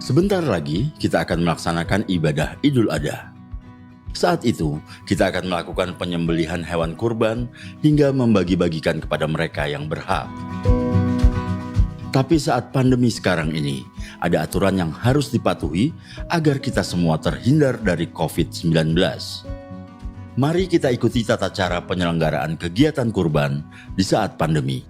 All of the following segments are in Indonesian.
Sebentar lagi kita akan melaksanakan ibadah Idul Adha. Saat itu, kita akan melakukan penyembelihan hewan kurban hingga membagi-bagikan kepada mereka yang berhak. Tapi saat pandemi sekarang ini, ada aturan yang harus dipatuhi agar kita semua terhindar dari COVID-19. Mari kita ikuti tata cara penyelenggaraan kegiatan kurban di saat pandemi.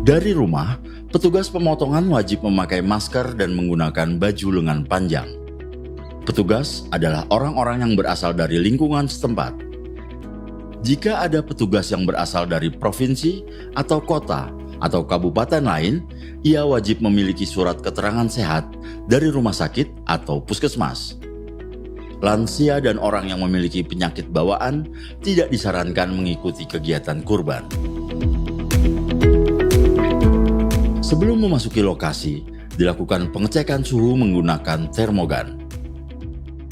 Dari rumah, petugas pemotongan wajib memakai masker dan menggunakan baju lengan panjang. Petugas adalah orang-orang yang berasal dari lingkungan setempat. Jika ada petugas yang berasal dari provinsi atau kota atau kabupaten lain, ia wajib memiliki surat keterangan sehat dari rumah sakit atau puskesmas. Lansia dan orang yang memiliki penyakit bawaan tidak disarankan mengikuti kegiatan kurban. Sebelum memasuki lokasi, dilakukan pengecekan suhu menggunakan termogan.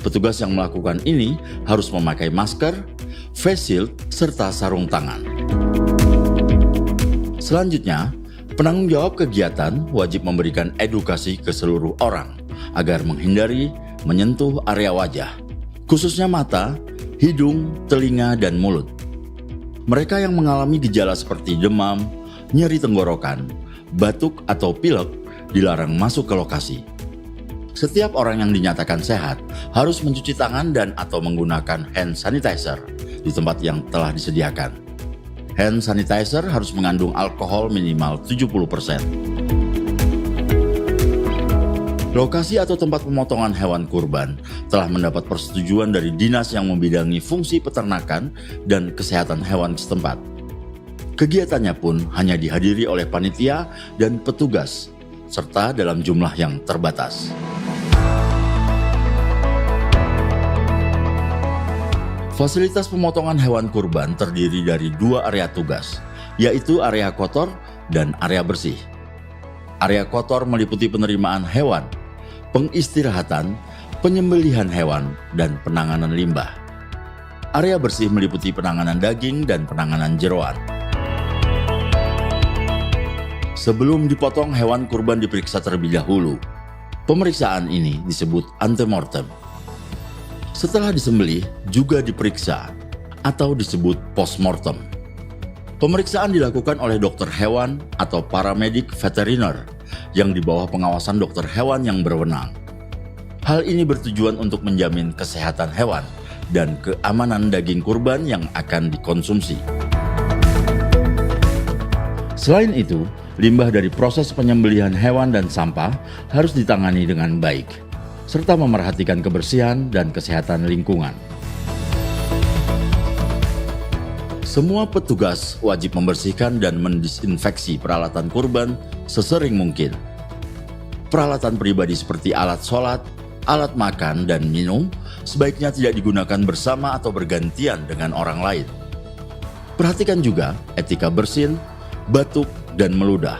Petugas yang melakukan ini harus memakai masker, face shield, serta sarung tangan. Selanjutnya, penanggung jawab kegiatan wajib memberikan edukasi ke seluruh orang agar menghindari menyentuh area wajah, khususnya mata, hidung, telinga, dan mulut. Mereka yang mengalami gejala seperti demam, nyeri tenggorokan, batuk atau pilek dilarang masuk ke lokasi. Setiap orang yang dinyatakan sehat harus mencuci tangan dan atau menggunakan hand sanitizer di tempat yang telah disediakan. Hand sanitizer harus mengandung alkohol minimal 70%. Lokasi atau tempat pemotongan hewan kurban telah mendapat persetujuan dari dinas yang membidangi fungsi peternakan dan kesehatan hewan setempat. Kegiatannya pun hanya dihadiri oleh panitia dan petugas, serta dalam jumlah yang terbatas. Fasilitas pemotongan hewan kurban terdiri dari 2 area tugas, yaitu area kotor dan area bersih. Area kotor meliputi penerimaan hewan, pengistirahatan, penyembelihan hewan, dan penanganan limbah. Area bersih meliputi penanganan daging dan penanganan jeroan. Sebelum dipotong, hewan kurban diperiksa terlebih dahulu. Pemeriksaan ini disebut antemortem. Setelah disembelih, juga diperiksa atau disebut postmortem. Pemeriksaan dilakukan oleh dokter hewan atau paramedik veteriner yang di bawah pengawasan dokter hewan yang berwenang. Hal ini bertujuan untuk menjamin kesehatan hewan dan keamanan daging kurban yang akan dikonsumsi. Selain itu, limbah dari proses penyembelihan hewan dan sampah harus ditangani dengan baik, serta memerhatikan kebersihan dan kesehatan lingkungan. Semua petugas wajib membersihkan dan mendisinfeksi peralatan kurban sesering mungkin. Peralatan pribadi seperti alat sholat, alat makan, dan minum sebaiknya tidak digunakan bersama atau bergantian dengan orang lain. Perhatikan juga etika bersin, batuk, dan meludah.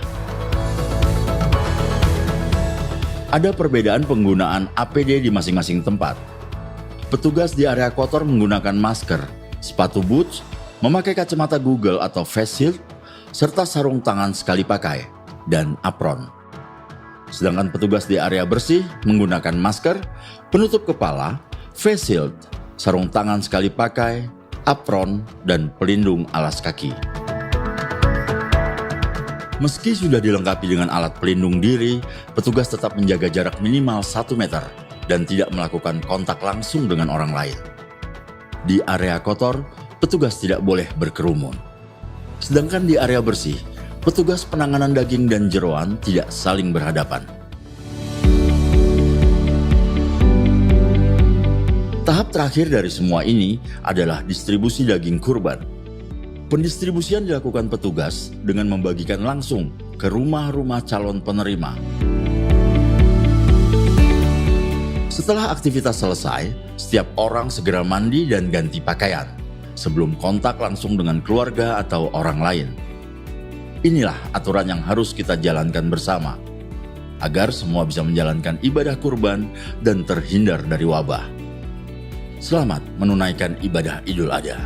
Ada perbedaan penggunaan APD di masing-masing tempat. Petugas di area kotor menggunakan masker, sepatu boots, memakai kacamata Google atau face shield, serta sarung tangan sekali pakai, dan apron. Sedangkan petugas di area bersih menggunakan masker, penutup kepala, face shield, sarung tangan sekali pakai, apron, dan pelindung alas kaki. Meski sudah dilengkapi dengan alat pelindung diri, petugas tetap menjaga jarak minimal 1 meter dan tidak melakukan kontak langsung dengan orang lain. Di area kotor, petugas tidak boleh berkerumun. Sedangkan di area bersih, petugas penanganan daging dan jeroan tidak saling berhadapan. Tahap terakhir dari semua ini adalah distribusi daging kurban. Pendistribusian dilakukan petugas dengan membagikan langsung ke rumah-rumah calon penerima. Setelah aktivitas selesai, setiap orang segera mandi dan ganti pakaian sebelum kontak langsung dengan keluarga atau orang lain. Inilah aturan yang harus kita jalankan bersama agar semua bisa menjalankan ibadah kurban dan terhindar dari wabah. Selamat menunaikan ibadah Idul Adha.